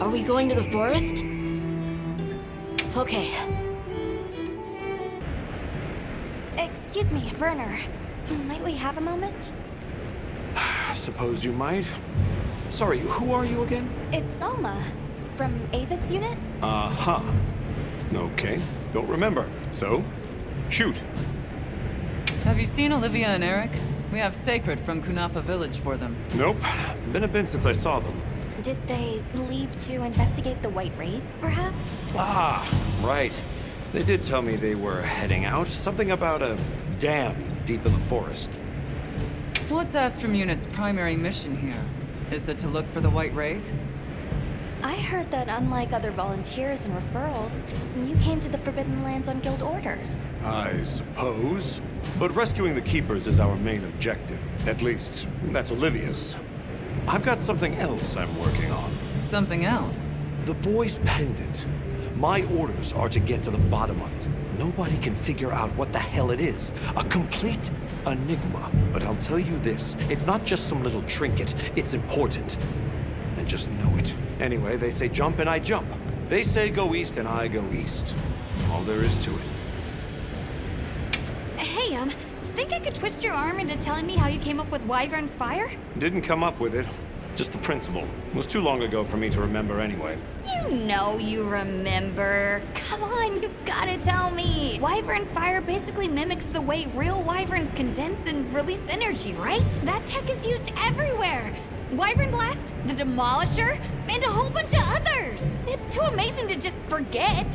Are we going to the forest? Okay. Excuse me, Werner. Might we have a moment? Suppose you might. Sorry, who are you again? It's Alma, from Avis unit. Uh-huh. Okay, don't remember. So, shoot. Have you seen Olivia and Eric? We have Sacred from Kunafa Village for them. Nope. Been a bit since I saw them. Did they leave to investigate the White Wraith, perhaps? Ah, right. They did tell me they were heading out. Something about a dam deep in the forest. What's Astrum Unit's primary mission here? Is it to look for the White Wraith? I heard that unlike other volunteers and referrals, you came to the Forbidden Lands on guild orders. I suppose. But rescuing the Keepers is our main objective. At least, that's Olivia's. I've got something else I'm working on. Something else? The boy's pendant. My orders are to get to the bottom of it. Nobody can figure out what the hell it is. A complete enigma. But I'll tell you this, it's not just some little trinket. It's important. And just know it. Anyway, they say jump and I jump. They say go east and I go east. All there is to it. Hey, think I could twist your arm into telling me how you came up with Wyvern's fire? Didn't come up with it. Just the principle. It was too long ago for me to remember anyway. You know you remember. Come on, you gotta tell me. Wyvern's fire basically mimics the way real wyverns condense and release energy, right? That tech is used everywhere. Wyvern Blast, the Demolisher, and a whole bunch of others. It's too amazing to just forget.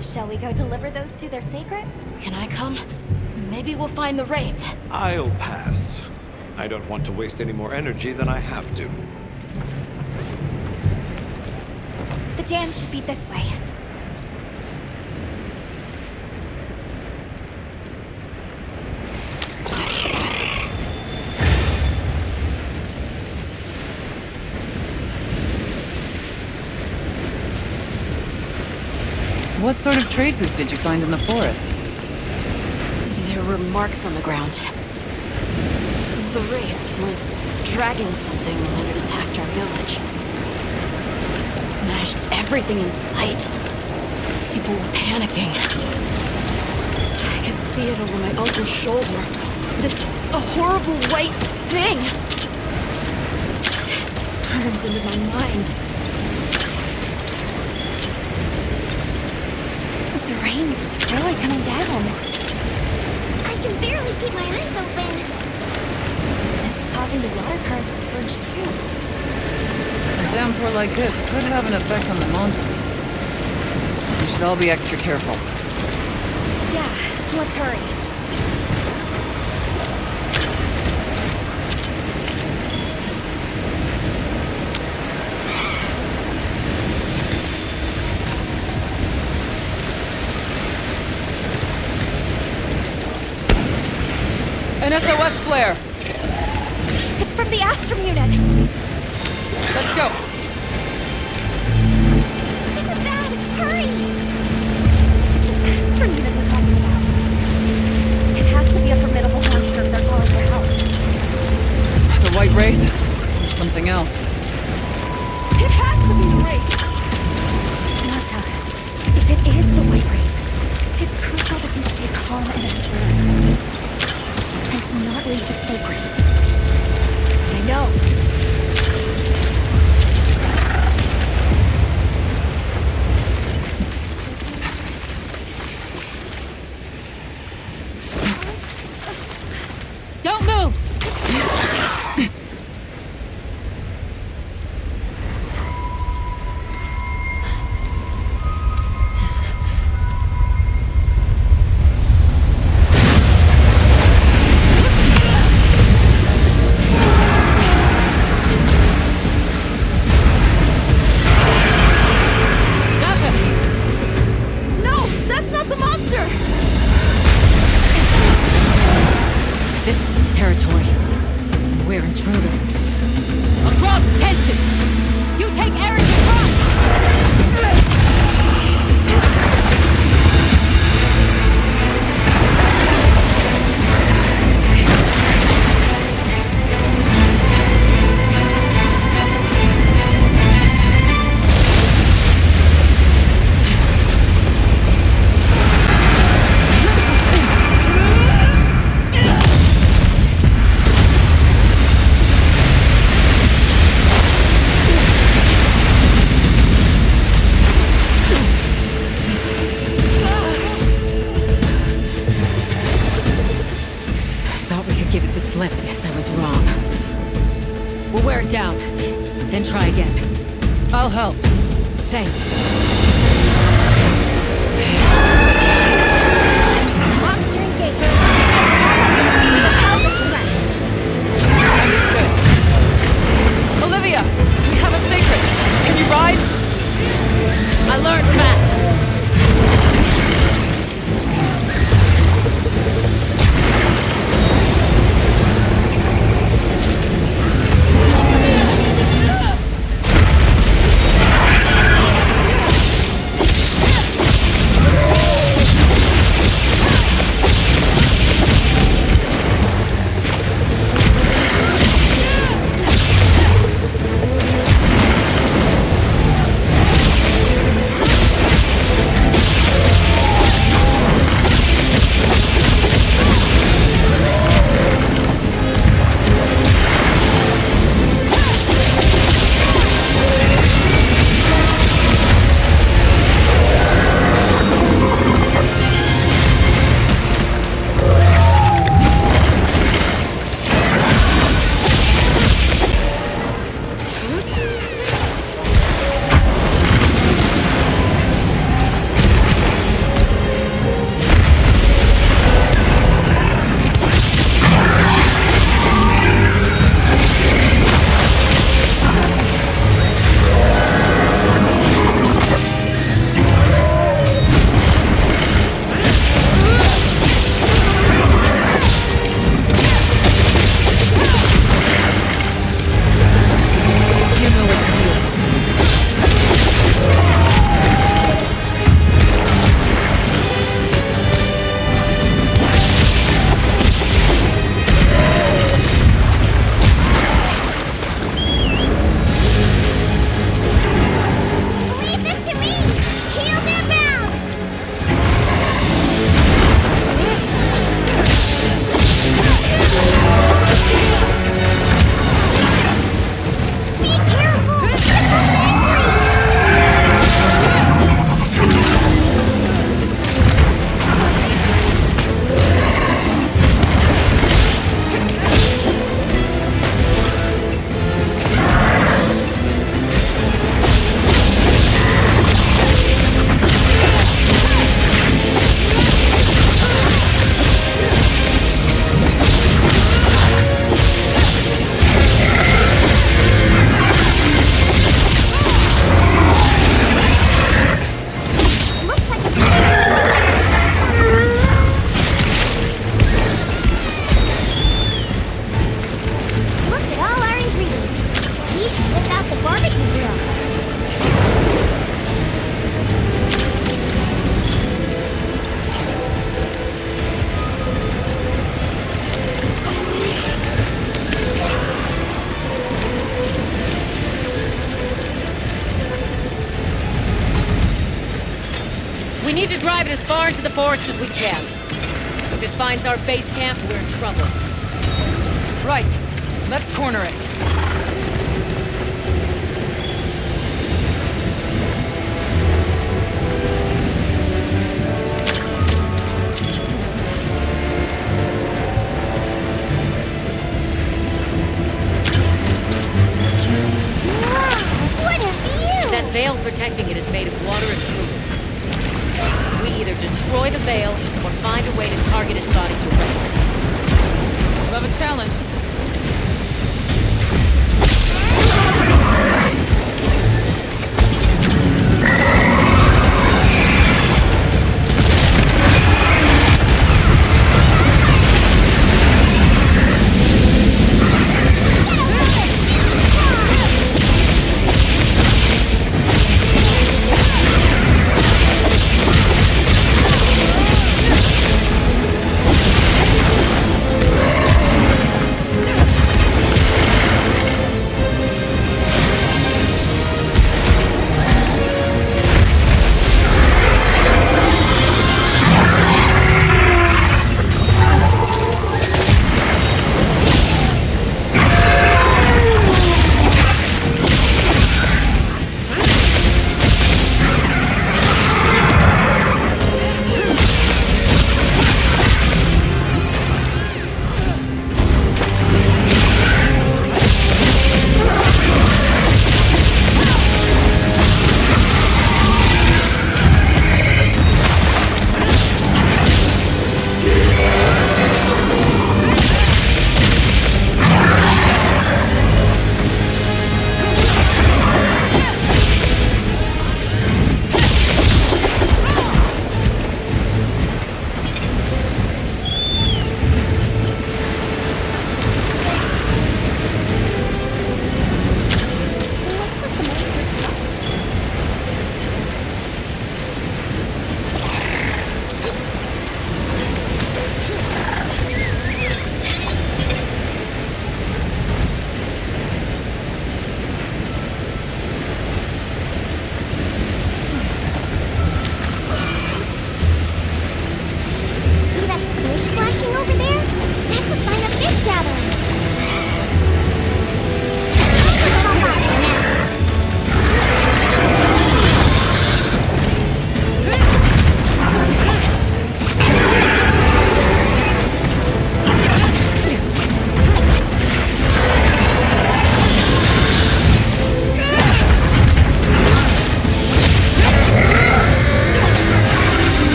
Shall we go deliver those to their sacred? Can I come? Maybe we'll find the Wraith. I'll pass. I don't want to waste any more energy than I have to. The dam should be this way. What sort of traces did you find in the forest? There were marks on the ground. The Wraith was dragging something when it attacked our village. It smashed everything in sight. People were panicking. I could see it over my uncle's shoulder. This horrible white thing. It's burned into my mind. The rain's really coming down. I can barely keep my eyes open. It's causing the water currents to surge too. A downpour like this could have an effect on the monsters. We should all be extra careful. Yeah, let's hurry. An SOS flare! It's from the Astrum unit. Let's go! This is bad! Hurry! This is Astrum unit we're talking about. It has to be a formidable monster if they're calling for help. The White Wraith? Or something else? It has to be the Wraith! Nata, if it is the White Wraith, it's crucial that you stay calm and observe. And do not leave the sacred. I know. Don't move! Guess I was wrong. We'll wear it down, then try again. I'll help. Thanks. Monster engaged. Repel the threat. Understood. Olivia, we have a sacred. Can you ride? I learned fast. We need to drive it as far into the forest as we can. If it finds our base camp, we're in trouble. Right. Let's corner it. What a view! That veil protecting it is made of water and fluid. We either destroy the veil or find a way to target its body directly. Love a challenge.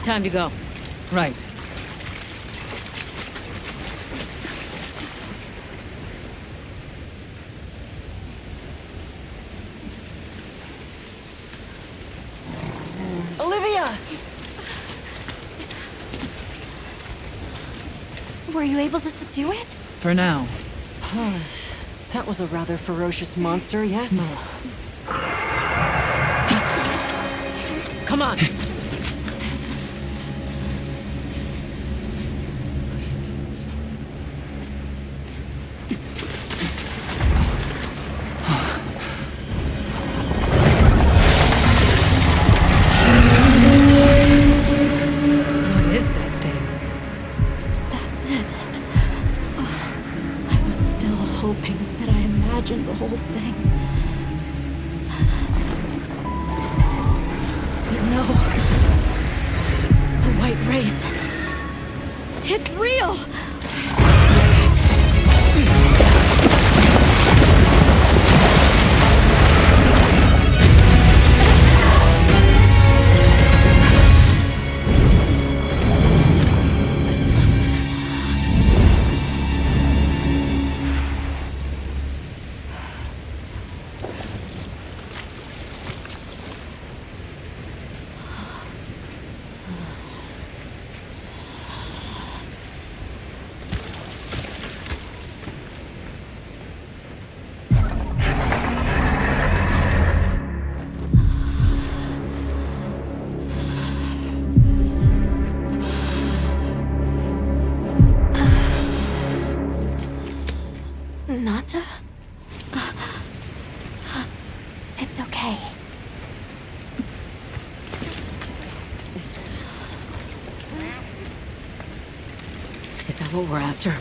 Time to go. Right. Olivia! Were you able to subdue it? For now. That was a rather ferocious monster, yes? Come on! What is that thing? That's it. I was still hoping that I imagined the whole thing. But no. The White Wraith. It's real! Nata? It's okay. Is that what we're after?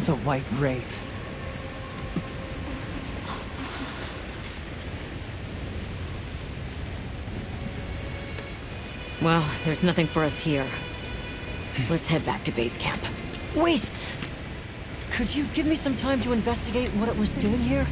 The White Wraith. Well, there's nothing for us here. Let's head back to base camp. Wait! Could you give me some time to investigate what it was doing here?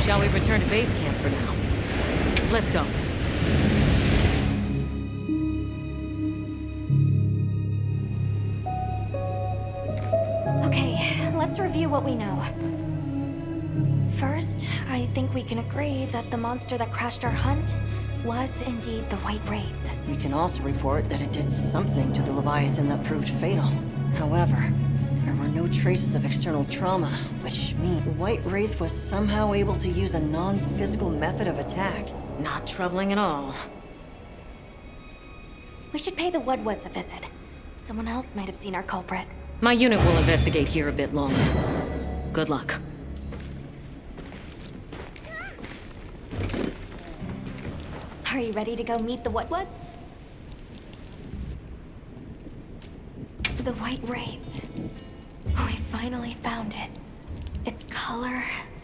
Shall we return to base camp for now? Let's go. Okay, let's review what we know. First, I think we can agree that the monster that crashed our hunt was indeed the White Wraith. We can also report that it did something to the Leviathan that proved fatal. However, there were no traces of external trauma, which means the White Wraith was somehow able to use a non-physical method of attack. Not troubling at all. We should pay the Woodwoods a visit. Someone else might have seen our culprit. My unit will investigate here a bit longer. Good luck. Are you ready to go meet the Woodwoods? The White Wraith. We finally found it. Its color,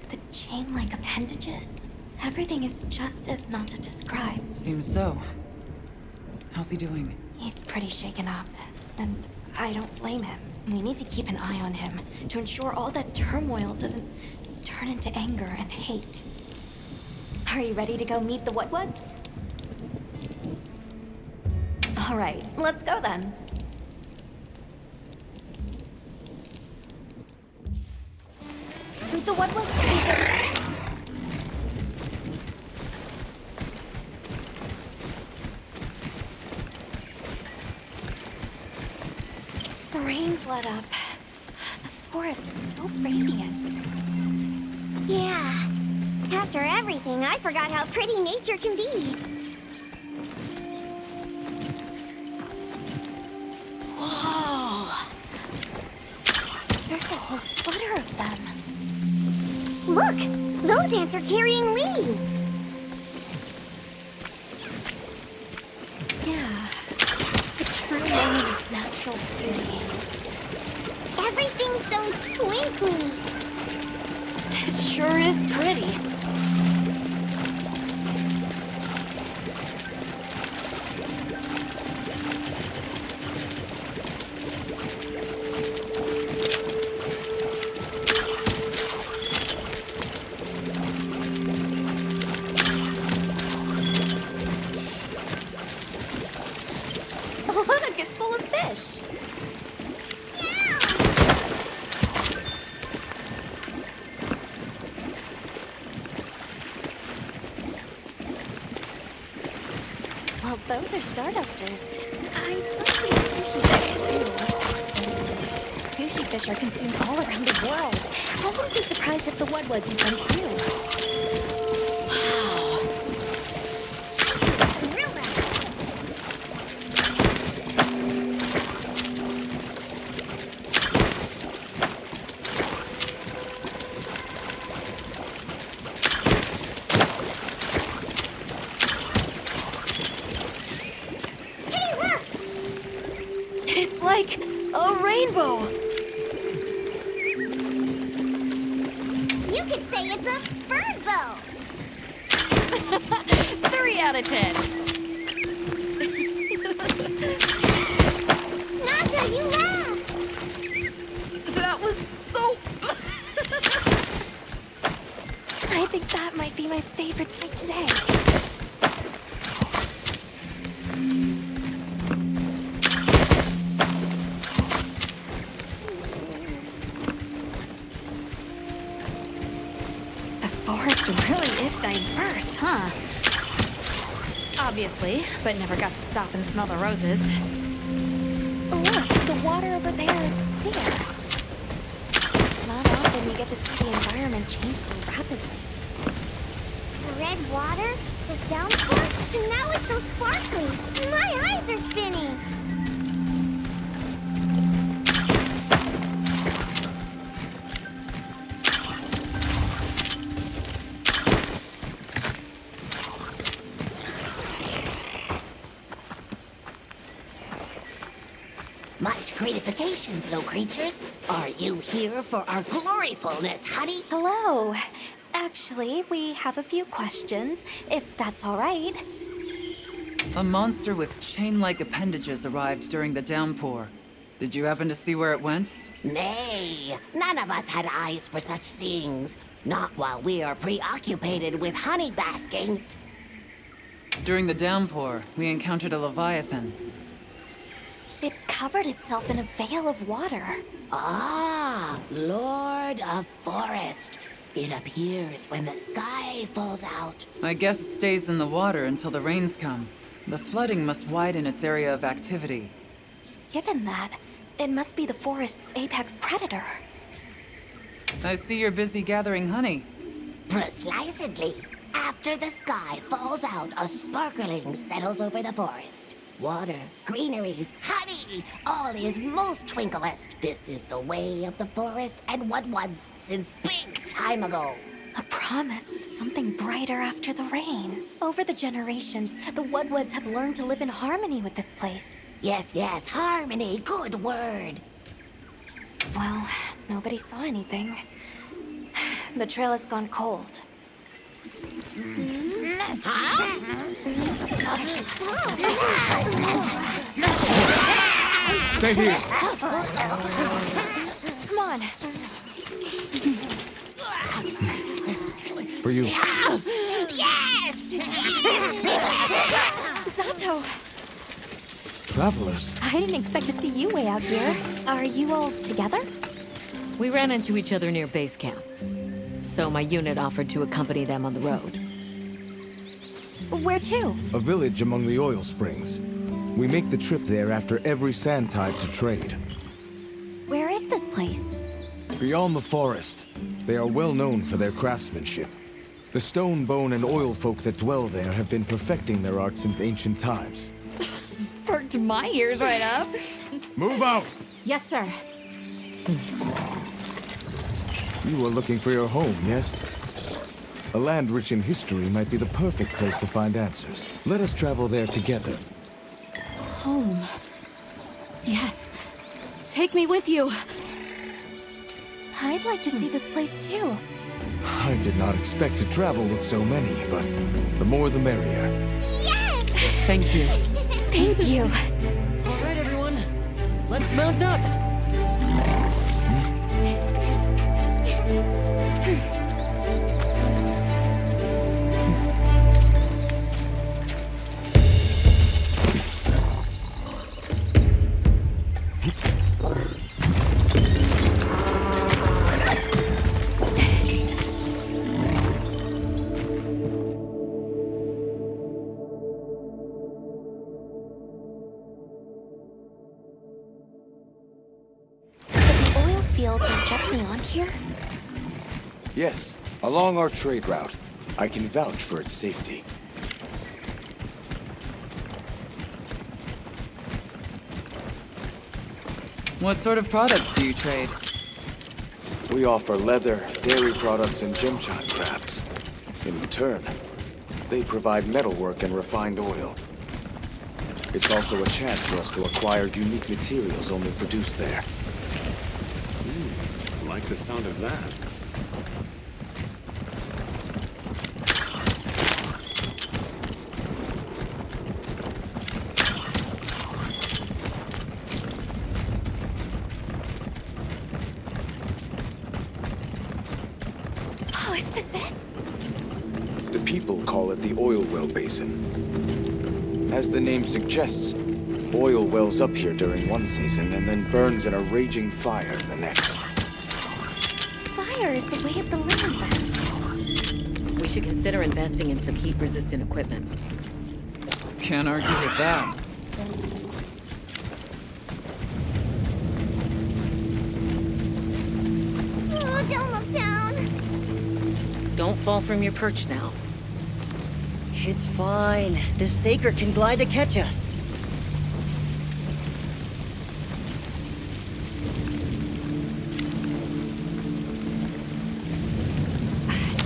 the chain-like appendages. Everything is just as Nata described. Seems so. How's he doing? He's pretty shaken up, and I don't blame him. We need to keep an eye on him to ensure all that turmoil doesn't turn into anger and hate. Are you ready to go meet the Woodwoods? All right, let's go then. The Woodwoods should be this way. The rain's let up. The forest is so radiant. Yeah. After everything, I forgot how pretty nature can be. Whoa! There's a whole flutter of them. Look! Those ants are carrying leaves! Yeah. The true meaning of natural beauty. Everything's so twinkly! It sure is pretty. Look, it's full of fish. Well, those are Stardusters. I saw some sushi fish, too. Sushi fish are consumed all around the world. I wouldn't be surprised if the Woodwoods eat them, too. It's like a rainbow. You could say it's a bird bow! 3 out of 10. Nasa, you laughed! That was so... I think that might be my favorite sight today. The forest really is diverse, huh? Obviously, but never got to stop and smell the roses. Look, the water over there is clear. It's not often you get to see the environment change so rapidly. The red water, the downpour, and now it's so sparkly. My eyes are spinning. Much gratifications, little creatures. Are you here for our gloryfulness, honey? Hello. Actually, we have a few questions, if that's all right. A monster with chain-like appendages arrived during the downpour. Did you happen to see where it went? Nay, none of us had eyes for such things. Not while we are preoccupied with honey basking. During the downpour, we encountered a leviathan. It covered itself in a veil of water. Ah, Lord of Forest. It appears when the sky falls out. I guess it stays in the water until the rains come. The flooding must widen its area of activity. Given that, it must be the forest's apex predator. I see you're busy gathering honey. Precisely. After the sky falls out, a sparkling settles over the forest. Water, greeneries, honey, all is most twinklest. This is the way of the forest and Woodwoods since big time ago. A promise of something brighter after the rains. Over the generations, the Woodwoods have learned to live in harmony with this place. Yes, yes, harmony, good word. Well, nobody saw anything. The trail has gone cold. Stay here. Come on. For you. Yes! Zato! Travelers. I didn't expect to see you way out here. Are you all together? We ran into each other near base camp. So my unit offered to accompany them on the road. Where to? A village among the oil springs. We make the trip there after every sand tide to trade. Where is this place? Beyond the forest, they are well known for their craftsmanship. The stone, bone, and oil folk that dwell there have been perfecting their art since ancient times. Perked my ears right up. Move out! Yes, sir. You are looking for your home, yes? A land rich in history might be the perfect place to find answers. Let us travel there together. Home. Yes. Take me with you. I'd like to see this place too. I did not expect to travel with so many, but the more the merrier. Yes! Thank you. Thank you. All right, everyone. Let's mount up. So the oil fields are just beyond here? Yes, along our trade route. I can vouch for its safety. What sort of products do you trade? We offer leather, dairy products, and gemshot crafts. In return, they provide metalwork and refined oil. It's also a chance for us to acquire unique materials only produced there. Like the sound of that. Oh, is this it? The people call it the oil well basin. As the name suggests, oil wells up here during one season and then burns in a raging fire the next. Fire is the way of the land then. We should consider investing in some heat-resistant equipment. Can't argue with that. Oh, don't look down. Don't fall from your perch now. It's fine. This Saker can glide to catch us.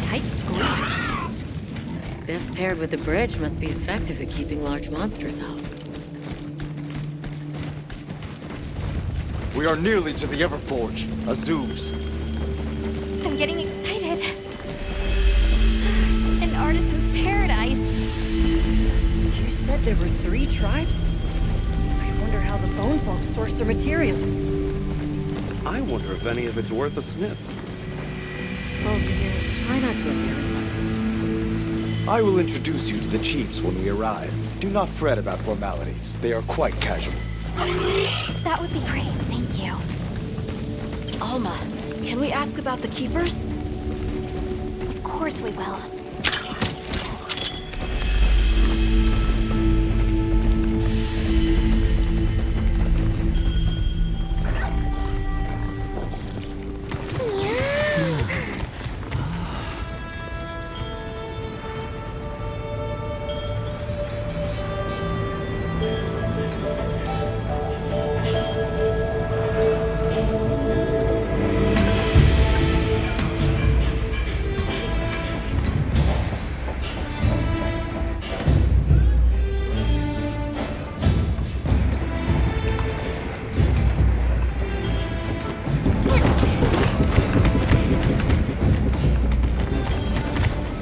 Tight squeeze. This paired with the bridge must be effective at keeping large monsters out. We are nearly to the Everforge, Azuz. I'm getting excited. An artisan's paradise. You said there were 3 tribes? I wonder how the bone folks source their materials. I wonder if any of it's worth a sniff. Both of you, try not to embarrass us. I will introduce you to the chiefs when we arrive. Do not fret about formalities. They are quite casual. That would be great, thank you. Alma, can we ask about the keepers? Of course we will.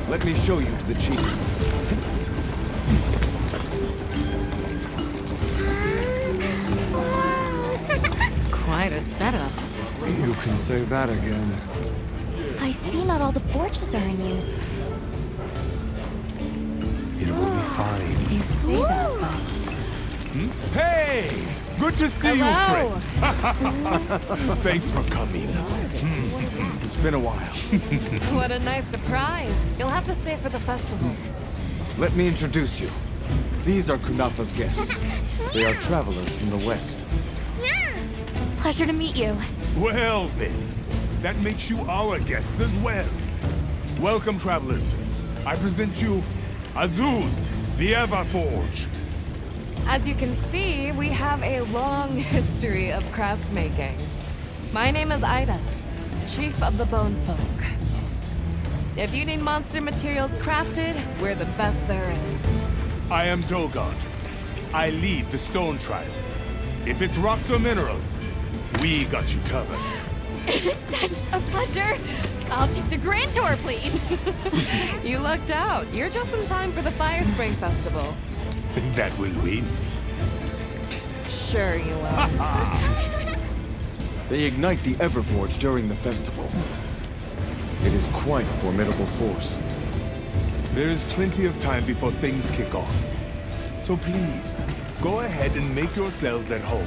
Let me show you to the chiefs. Quite a setup. You can say that again. I see not all the forges are in use. It will be fine. You say that, but... Hey! Good to see you, friend. Thanks for coming. It's been a while. What a nice surprise. You'll have to stay for the festival. Let me introduce you. These are Kunafa's guests. They are travelers from the west. Pleasure to meet you. Well then, that makes you our guests as well. Welcome, travelers. I present you Azuz, the Everforge. As you can see, we have a long history of craftsmaking. My name is Ida. Chief of the Bone Folk. If you need monster materials crafted, we're the best there is. I am Togard. I lead the Stone Tribe. If it's rocks or minerals, we got you covered. It is such a pleasure. I'll take the Grand Tour, please. You lucked out. You're just in time for the Fire Spring Festival. That will win. Sure you will. They ignite the Everforge during the festival. It is quite a formidable force. There is plenty of time before things kick off. So please, go ahead and make yourselves at home.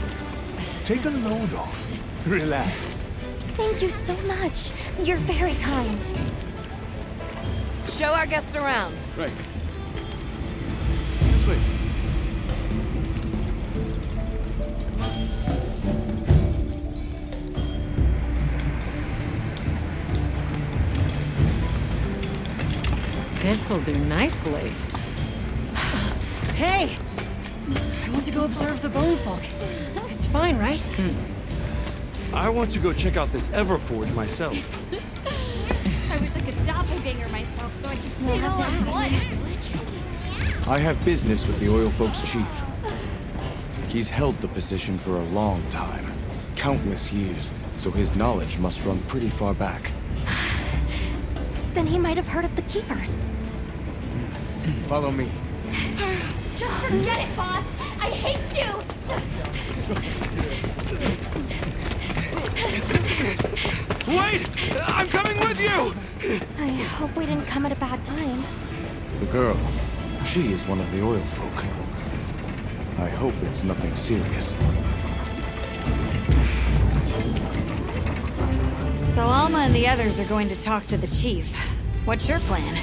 Take a load off. Relax. Thank you so much. You're very kind. Show our guests around. Right. This way. This will do nicely. Hey! I want to go observe the bone folk. It's fine, right? I want to go check out this Everforge myself. I wish I could doppelganger myself so I could see We'll it have all to at ask. once. I have business with the Oil Folks chief. He's held the position for a long time. Countless years, so his knowledge must run pretty far back. Then he might have heard of the Keepers. Follow me. Just forget it, boss. I hate you. Wait! I'm coming with you! I hope we didn't come at a bad time. The girl, she is one of the Oil Folk. I hope it's nothing serious. So Alma and the others are going to talk to the chief. What's your plan?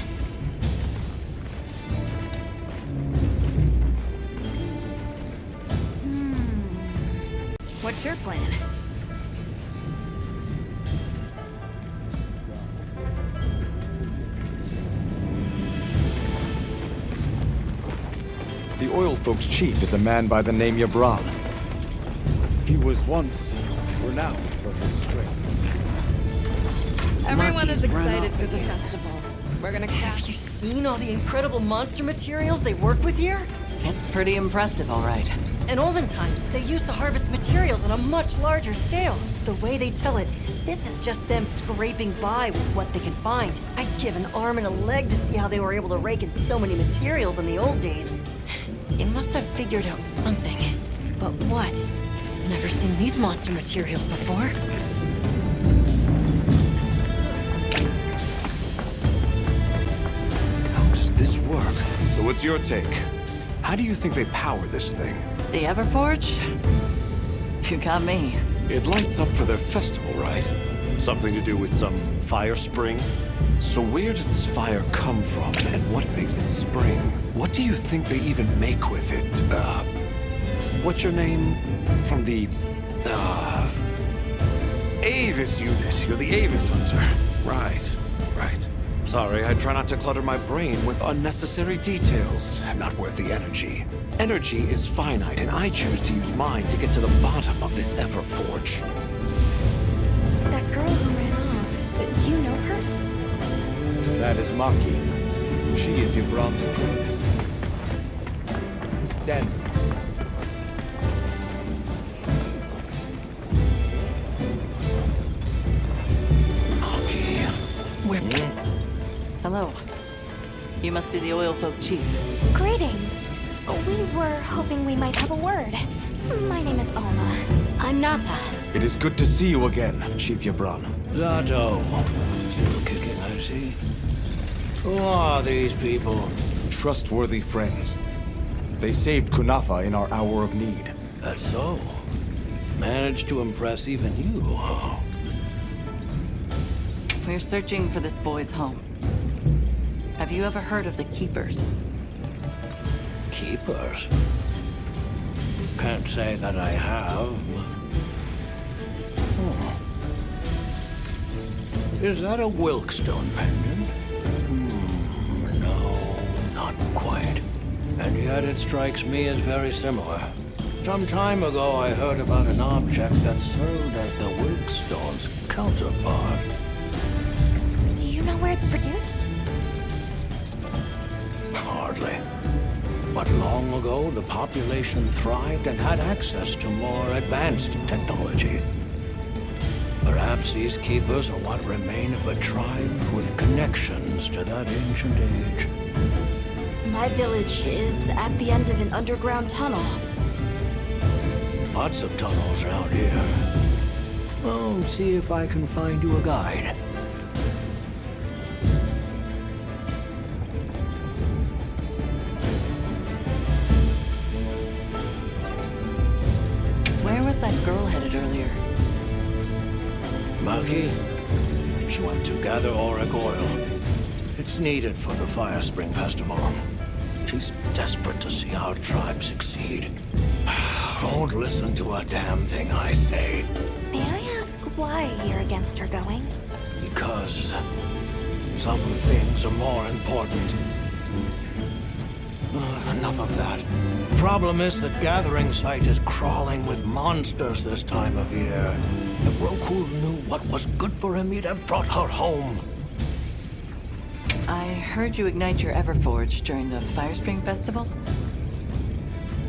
What's your plan? The Oil Folks chief is a man by the name Yabran. He was once renowned for his strength. Everyone is excited for the festival. We're gonna Have craft. you seen all the incredible monster materials they work with here? It's pretty impressive, all right. In olden times, they used to harvest materials on a much larger scale. The way they tell it, this is just them scraping by with what they can find. I'd give an arm and a leg to see how they were able to rake in so many materials in the old days. They must have figured out something. But what? Never seen these monster materials before. How does this work? So what's your take? How do you think they power this thing? The Everforge? You got me. It lights up for their festival, right? Something to do with some fire spring? So where does this fire come from, and what makes it spring? What do you think they even make with it? What's your name? From the, Avis unit. You're the Avis hunter. Right, right. Sorry, I try not to clutter my brain with unnecessary details. Not worth the energy. Energy is finite, and I choose to use mine to get to the bottom of this Everforge. That girl who ran off. Do you know her? That is Maki. She is Yabran's apprentice. Then, Okay. Hello. You must be the Oil Folk chief. Greetings. We were hoping we might have a word. My name is Alma. I'm Nata. it is good to see you again, Chief Yabran. Zato. Still kicking, I see. Who are these people? Trustworthy friends. They saved Kunafa in our hour of need. That's so. Managed to impress even you, huh? We're searching for this boy's home. Have you ever heard of the Keepers? Keepers? Can't say that I have, but... Oh. Is that a Wilkstone pendant? No, not quite. And yet it strikes me as very similar. Some time ago, I heard about an object that served as the Wilkstone's counterpart. Do you know where it's produced? Hardly. But long ago, the population thrived and had access to more advanced technology. Perhaps these keepers are what remain of a tribe with connections to that ancient age. My village is at the end of an underground tunnel. Lots of tunnels around here. Well, see if I can find you a guide. Where was that girl headed earlier? Maki? She went to gather auric oil. It's needed for the Fire Spring Festival. She's desperate to see our tribe succeed. Don't listen to a damn thing I say. May I ask why you're against her going? Because some things are more important. Enough of that. Problem is the gathering site is crawling with monsters this time of year. If Roku knew what was good for him, he'd have brought her home. I heard you ignite your Everforge during the Fire Spring Festival?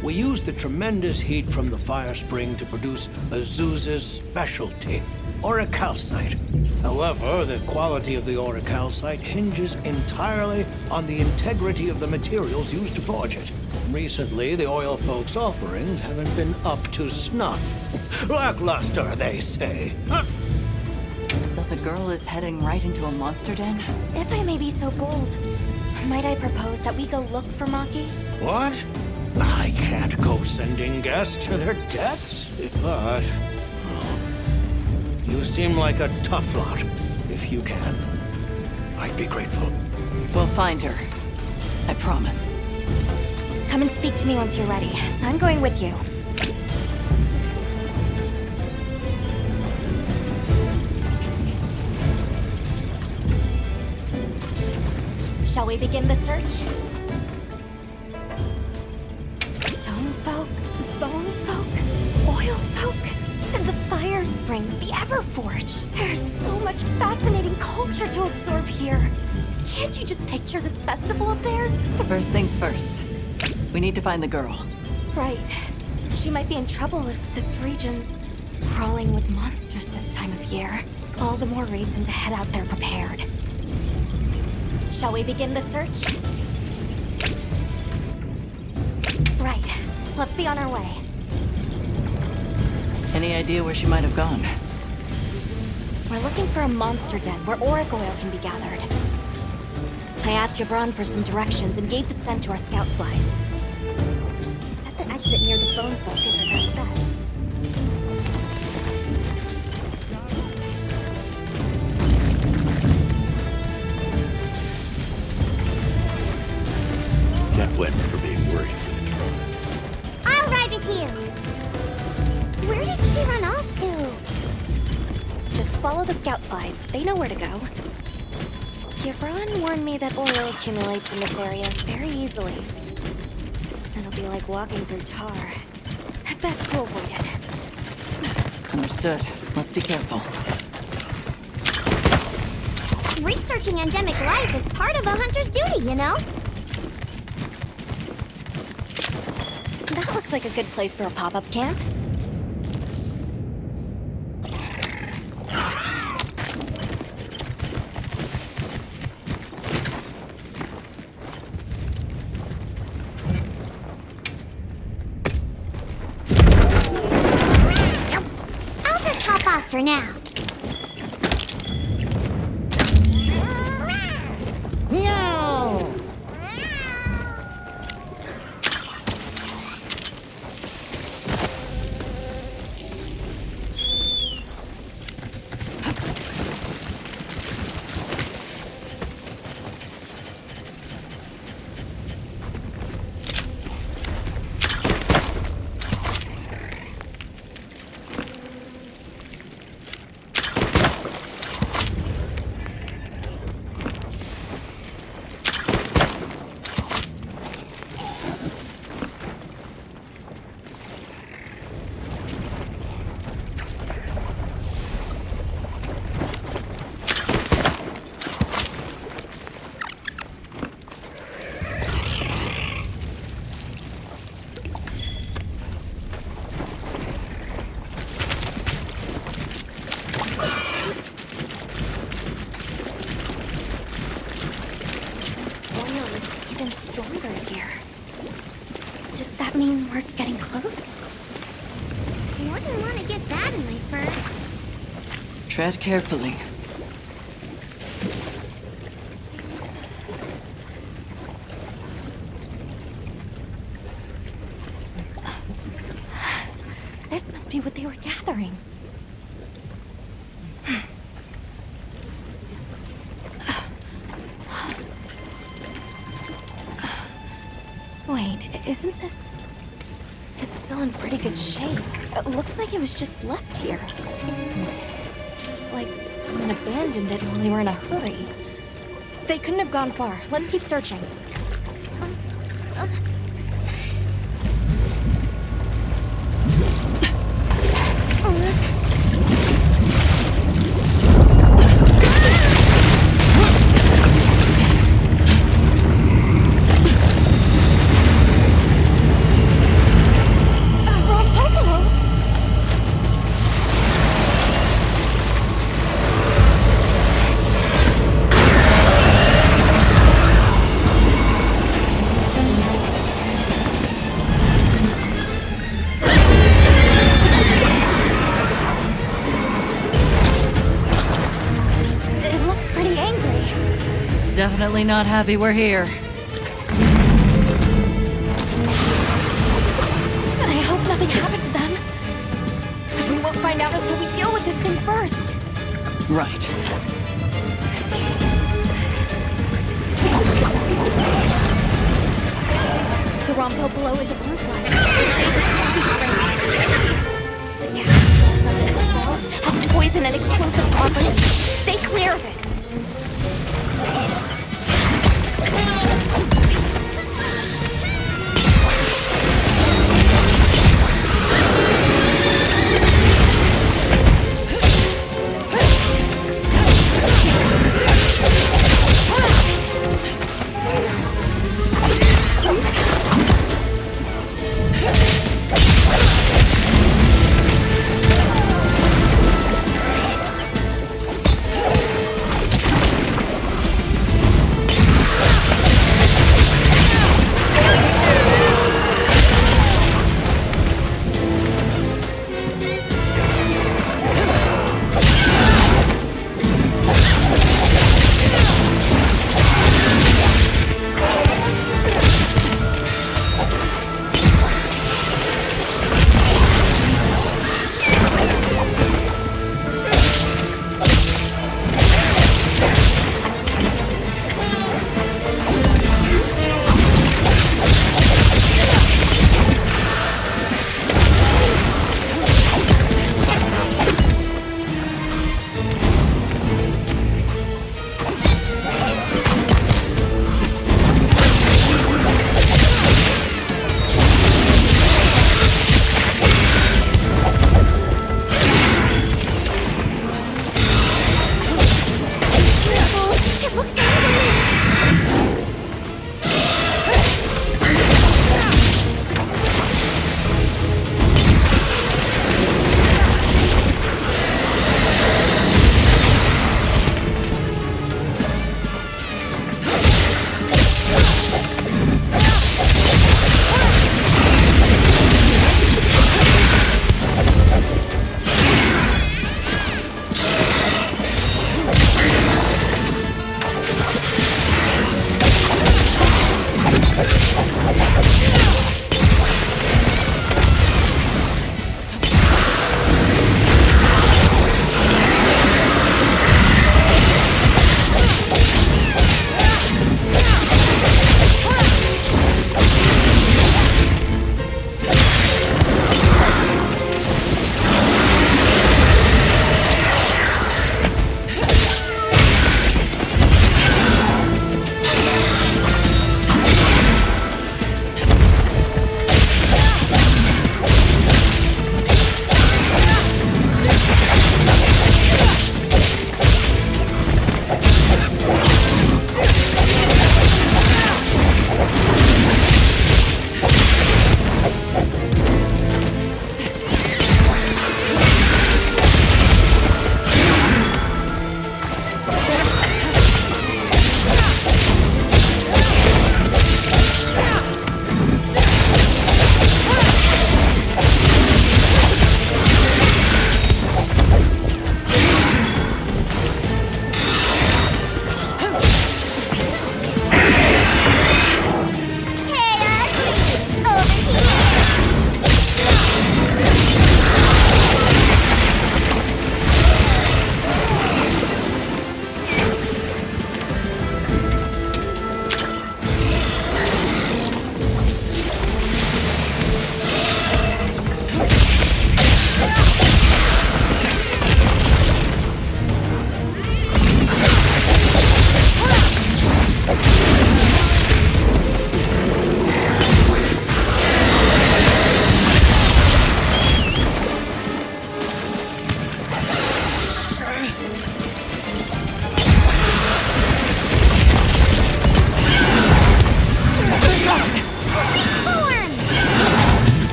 We use the tremendous heat from the fire spring to produce Azuz's specialty, auricalcite. However, the quality of the auricalcite hinges entirely on the integrity of the materials used to forge it. Recently, the oil folks' offerings haven't been up to snuff. Lackluster, they say. Huh? So the girl is heading right into a monster den? If I may be so bold, might I propose that we go look for Maki? What? I can't go sending guests to their deaths, but... you seem like a tough lot. If you can, I'd be grateful. We'll find her. I promise. Come and speak to me once you're ready. I'm going with you. Shall we begin the search? Stone folk, bone folk, oil folk, and the fire spring, the Everforge. There's so much fascinating culture to absorb here. Can't you just picture this festival of theirs? First things first. We need to find the girl. Right. She might be in trouble if this region's crawling with monsters this time of year. All the more reason to head out there prepared. Shall we begin the search? Right. Let's be on our way. Any idea where she might have gone? We're looking for a monster den where auric oil can be gathered. I asked Jabron for some directions and gave the scent to our scout flies. He said the exit near the bone folk is our best bet. Can't blame her for being worried for the drone. I'll ride with you. Where did she run off to? Just follow the scout flies. They know where to go. Jabron warned me that oil accumulates in this area very easily. It'll be like walking through tar. Best to avoid it. Understood. Let's be careful. Researching endemic life is part of a hunter's duty, you know? That looks like a good place for a pop-up camp. I'll just hop off for now. No! even stronger here. Does that mean we're getting close? Wouldn't want to get that in my fur. Tread carefully. This must be what they were gathering. Wait, isn't this... It's still in pretty good shape. It looks like it was just left here. Like someone abandoned it while they were in a hurry. They couldn't have gone far. Let's keep searching. Definitely not happy we're here. I hope nothing happened to them. We won't find out until we deal with this thing first. Right. The Rompo below is a proof line. It favors swampy terrain. The gas source under its walls has poison and explosive properties. Stay clear of it.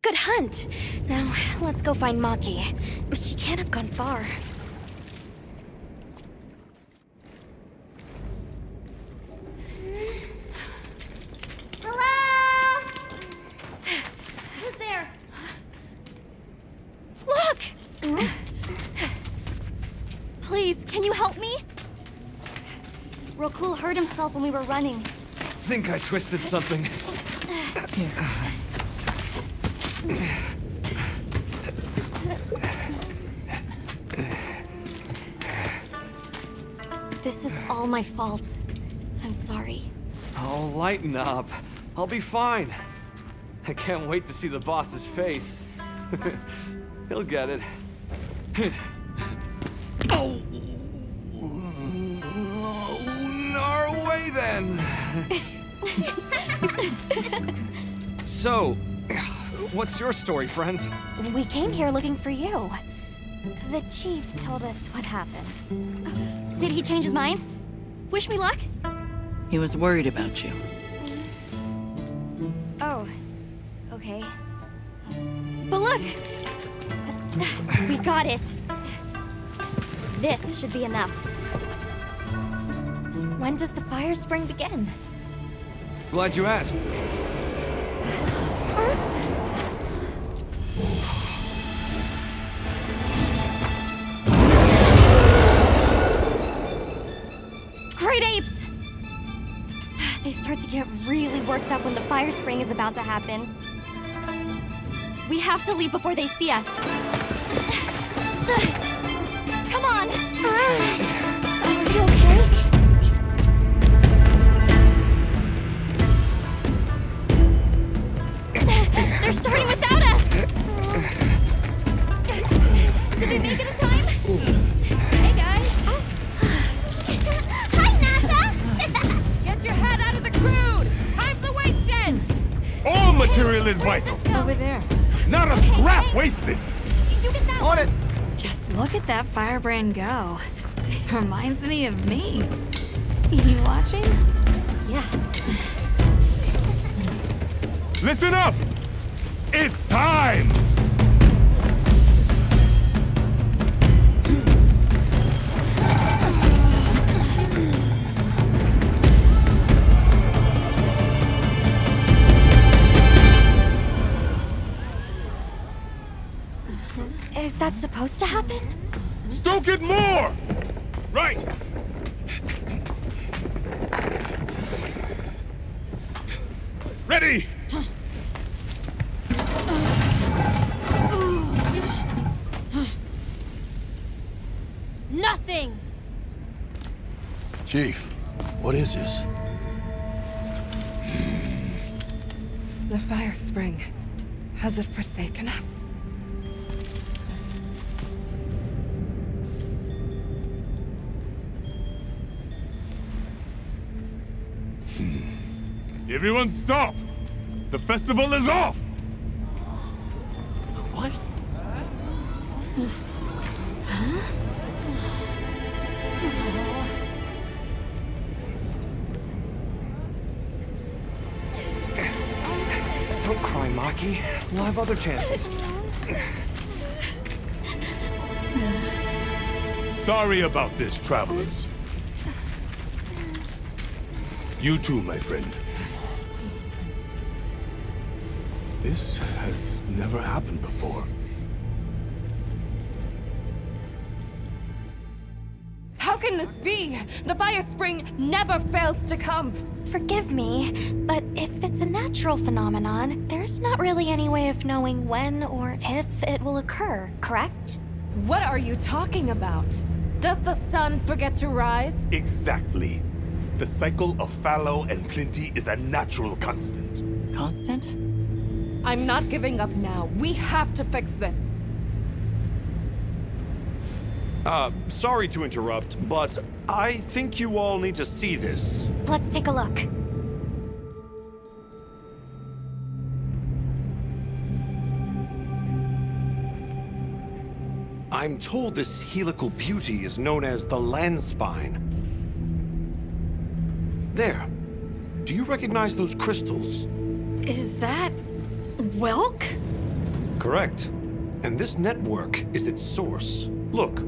Good hunt. Now, let's go find Maki. But she can't have gone far. Hello? Who's there? Look! Please, can you help me? Rokul hurt himself when we were running. Think I twisted something. This is all my fault. I'm sorry. Oh, lighten up. I'll be fine. I can't wait to see the boss's face. He'll get it. Oh! Our way then! So, what's your story, friends? We came here looking for you. The chief told us what happened. Did he change his mind? Wish me luck? He was worried about you. Oh, okay. But look! We got it! This should be enough. When does the fire spring begin? Glad you asked. Great apes! They start to get really worked up when the fire spring is about to happen. We have to leave before they see us. Come on! Are you okay? They're starting without us! Did we make it in time? Hey, guys! Hi, Nasa! Get your head out of the crude! Time's a wasted! All material is vital. Over there. Not a scrap wasted. You get that On it! Just look at that firebrand go. Reminds me of me. You watching? Yeah. Listen up! It's time! Is that supposed to happen? Stoke it more! Right! Ready! Nothing! Chief, what is this? The fire spring. Has it forsaken us? Everyone stop! The festival is off! What? Don't cry, Maki. We'll have other chances. Sorry about this, travelers. You too, my friend. This has never happened before. How can this be? The fire spring never fails to come. Forgive me, but if it's a natural phenomenon, there's not really any way of knowing when or if it will occur, correct? What are you talking about? Does the sun forget to rise? Exactly. The cycle of fallow and plenty is a natural constant. Constant? I'm not giving up now. We have to fix this. Sorry to interrupt, but I think you all need to see this. Let's take a look. I'm told this helical beauty is known as the land spine. There. Do you recognize those crystals? Is that... Welk? Correct. And this network is its source. Look.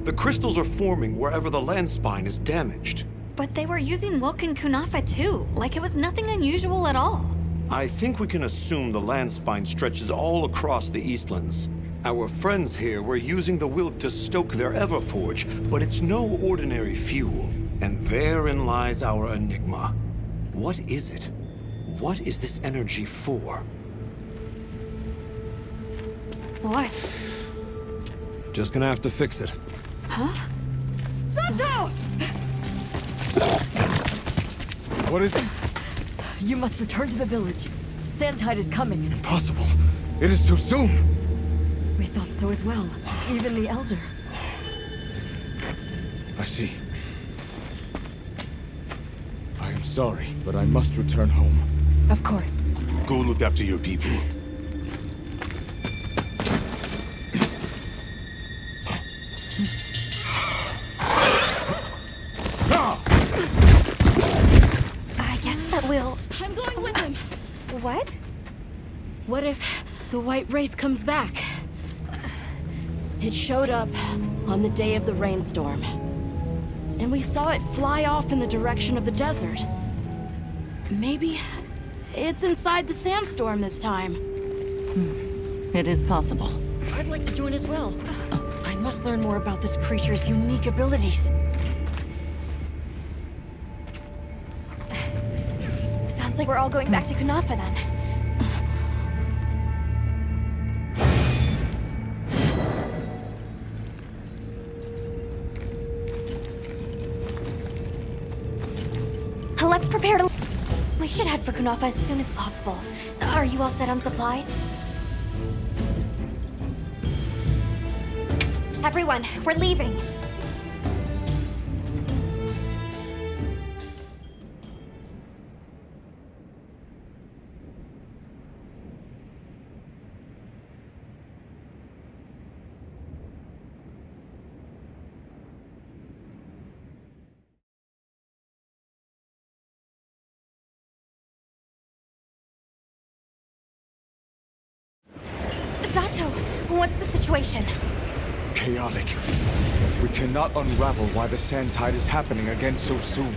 The crystals are forming wherever the land spine is damaged. But they were using Wilk and Kunafa too, like it was nothing unusual at all. I think we can assume the land spine stretches all across the Eastlands. Our friends here were using the Wilk to stoke their Everforge, but it's no ordinary fuel. And therein lies our enigma. What is it? What is this energy for? What? Just gonna have to fix it. Huh? Sato! What is it? You must return to the village. Sandtide is coming. Impossible. It is too soon. We thought so as well. Even the Elder. I see. I am sorry, but I must return home. Of course. Go look after your people. I guess that we'll... I'm going with him. What? What if the White Wraith comes back? It showed up on the day of the rainstorm. And we saw it fly off in the direction of the desert. Maybe it's inside the sandstorm this time. It is possible. I'd like to join as well. I must learn more about this creature's unique abilities. Sounds like we're all going back to Kunafa then. Let's prepare to... We should head for Kunafa as soon as possible. Are you all set on supplies? Everyone, we're leaving. Sato, what's the situation? Chaotic. We cannot unravel why the sand tide is happening again so soon.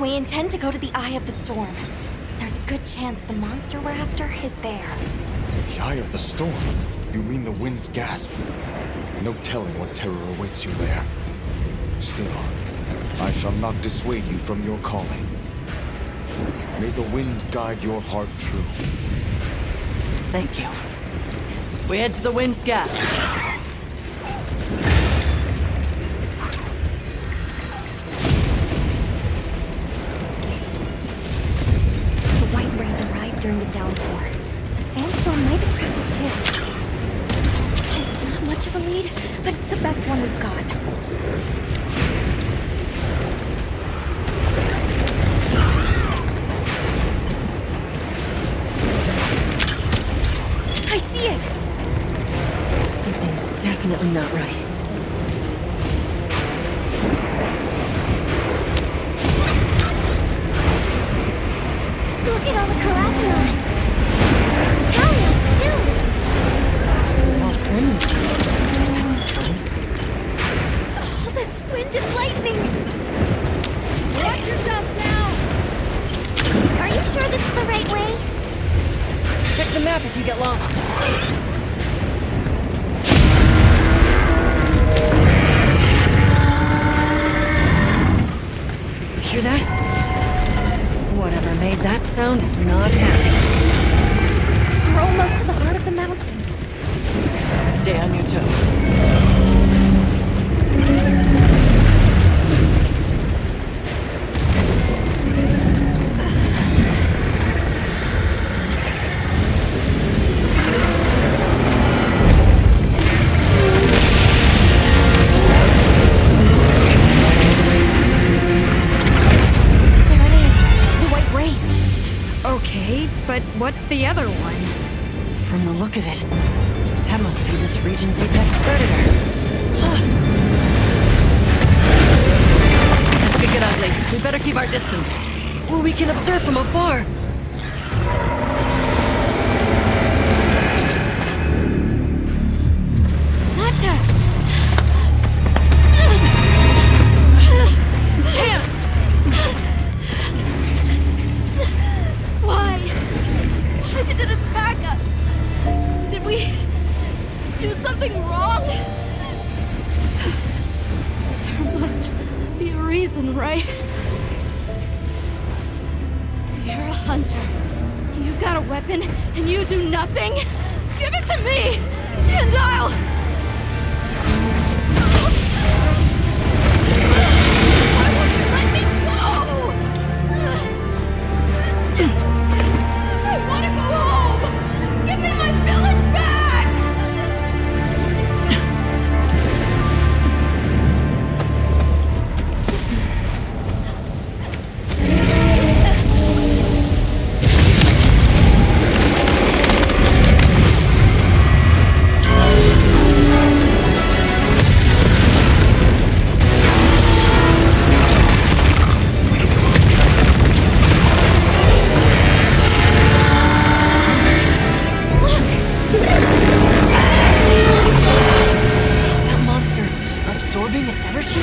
We intend to go to the Eye of the Storm. There's a good chance the monster we're after is there. The eye of the storm? You mean the wind's gasp? No telling what terror awaits you there. Still, I shall not dissuade you from your calling. May the wind guide your heart true. Thank you. We head to the wind's gap. The White Wraith arrived during the downpour. The sandstorm might attract it too. It's not much of a lead, but it's the best one we've got. I see it! Something's definitely not right. Look at all the Karatanai. Italians, too. How friendly. That's telling. All this wind and lightning! Watch yourselves now! Are you sure this is the right way? Check the map if you get lost. You hear that? Whatever made that sound is not happy. We're almost to the heart of the mountain. Stay on your toes. There it is. The White Wraith. Okay, but what's the other one? From the look of it, that must be this region's apex predator. This could get ugly. We better keep our distance. Well, we can observe from afar. Why did it attack us? Did we do something wrong? There must be a reason, right? You're a hunter. You've got a weapon, and you do nothing? Give it to me, and I'll... Why won't you let me go? I want to go home! Give me my village back! Is that monster absorbing its energy?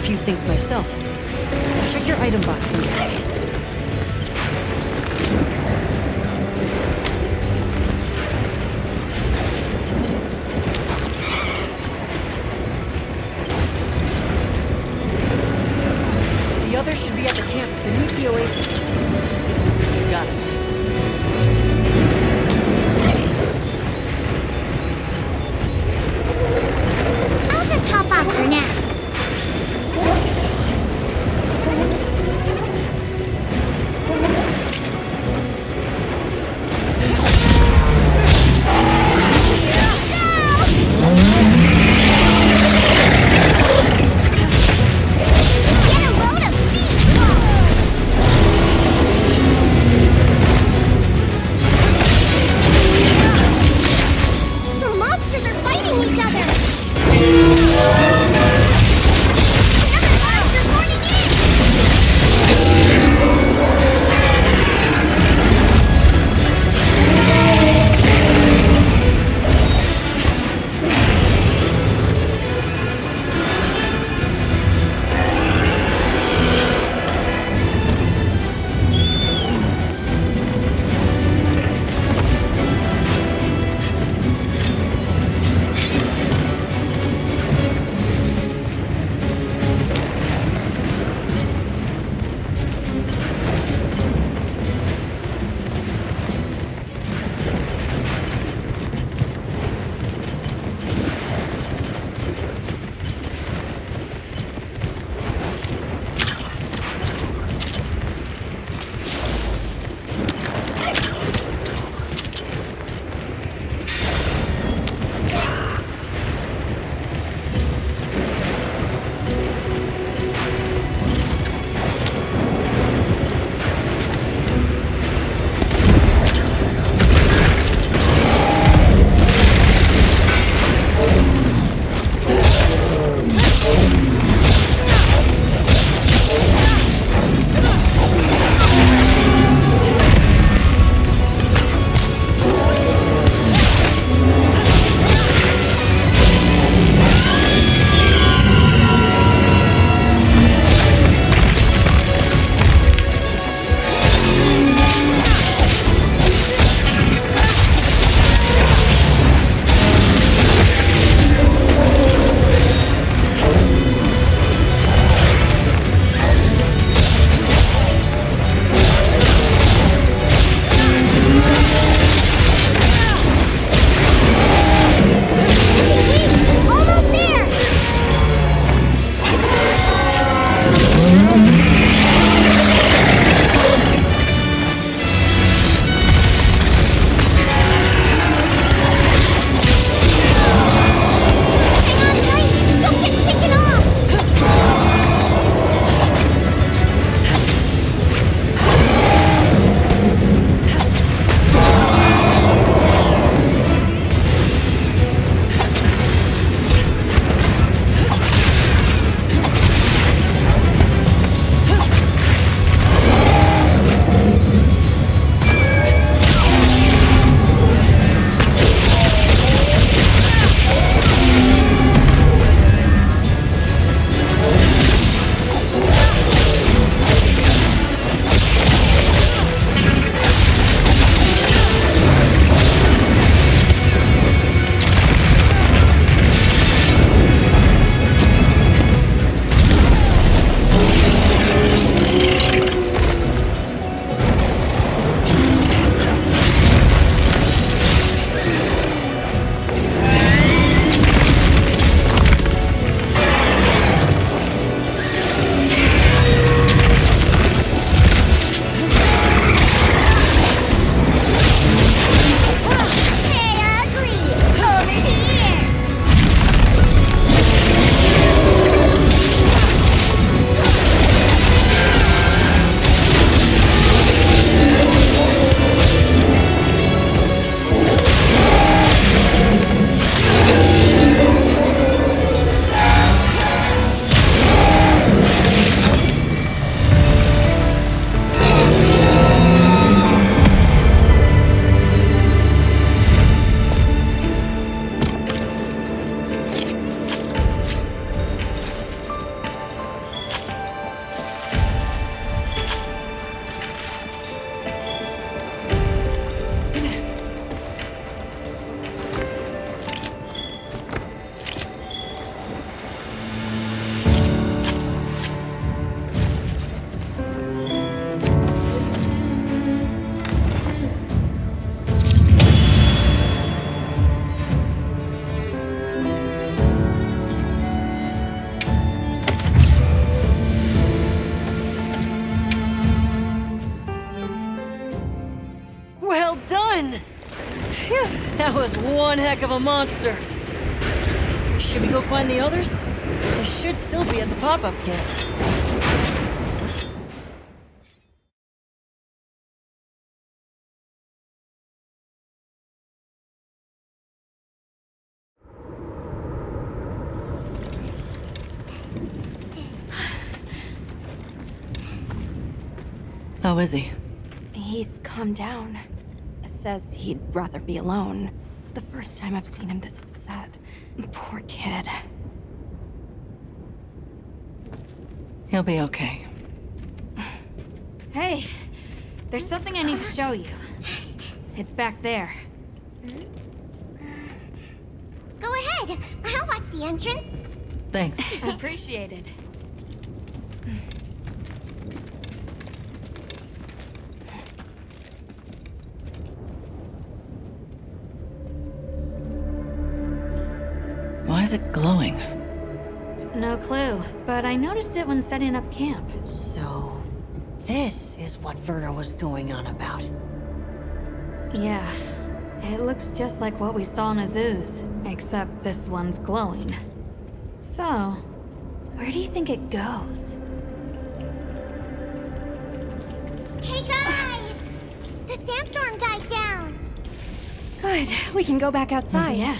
few things myself. Check your item box, Leader. The others should be at the camp beneath the oasis. Got it. I'll just hop off for now. done! Phew, that was one heck of a monster. Should we go find the others? They should still be at the pop-up camp. How is he? He's calmed down. Says he'd rather be alone. It's the first time I've seen him this upset. Poor kid. He'll be okay. Hey, there's something I need to show you. It's back there. Go ahead. I'll watch the entrance. Thanks. Appreciated. Why is it glowing? No clue, but I noticed it when setting up camp. So, this is what Werner was going on about. Yeah, it looks just like what we saw in Azu's, except this one's glowing. So, where do you think it goes? Hey guys! The sandstorm died down. Good, we can go back outside. Yeah.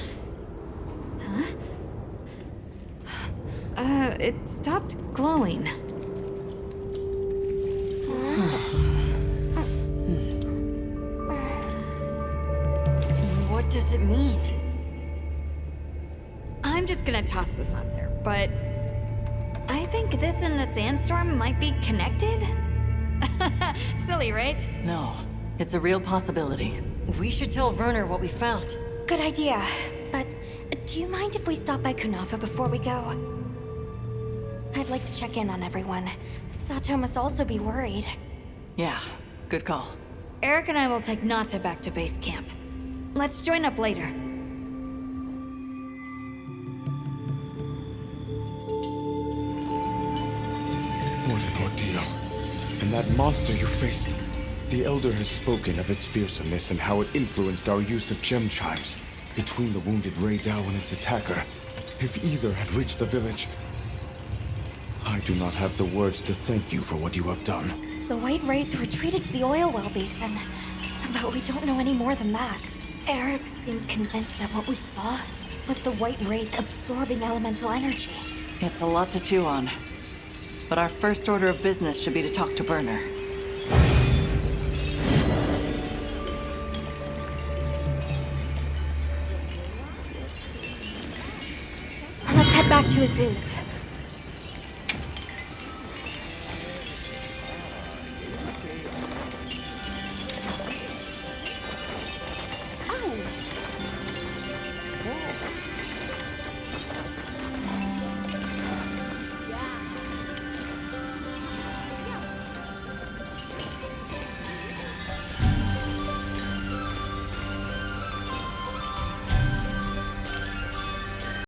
Huh? It stopped glowing. What does it mean? I'm just gonna toss this out there, but I think this and the sandstorm might be connected? Silly, right? No, it's a real possibility. We should tell Werner what we found. Good idea. But do you mind if we stop by Kunafa before we go? I'd like to check in on everyone. Sato must also be worried. Yeah, good call. Eric and I will take Nata back to base camp. Let's join up later. What an ordeal. And that monster you faced. The Elder has spoken of its fearsomeness and how it influenced our use of gem chimes. Between the wounded Rei Dao and its attacker, if either had reached the village, I do not have the words to thank you for what you have done. The White Wraith retreated to the oil well basin, but we don't know any more than that. Eric seemed convinced that what we saw was the White Wraith absorbing elemental energy. It's a lot to chew on. But our first order of business should be to talk to Werner. Let's head back to Azu's.